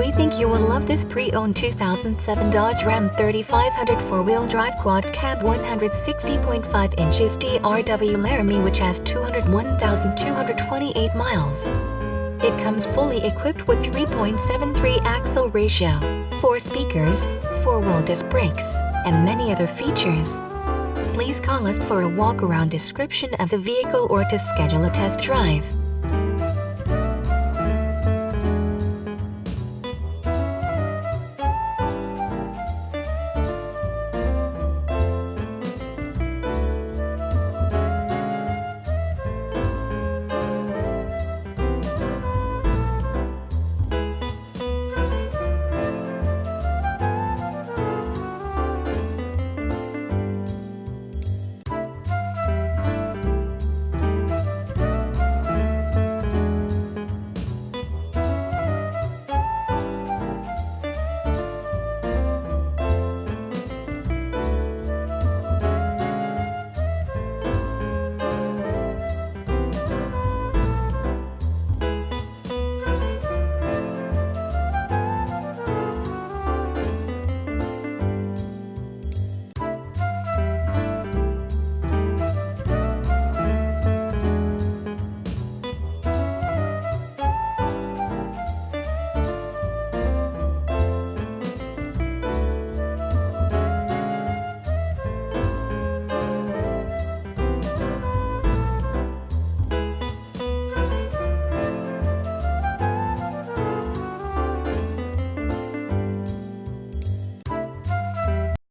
We think you will love this pre-owned 2007 Dodge Ram 3500 4-wheel drive quad cab 160.5 inches DRW Laramie, which has 201,228 miles. It comes fully equipped with 3.73 axle ratio, 4 speakers, 4-wheel disc brakes, and many other features. Please call us for a walk-around description of the vehicle or to schedule a test drive.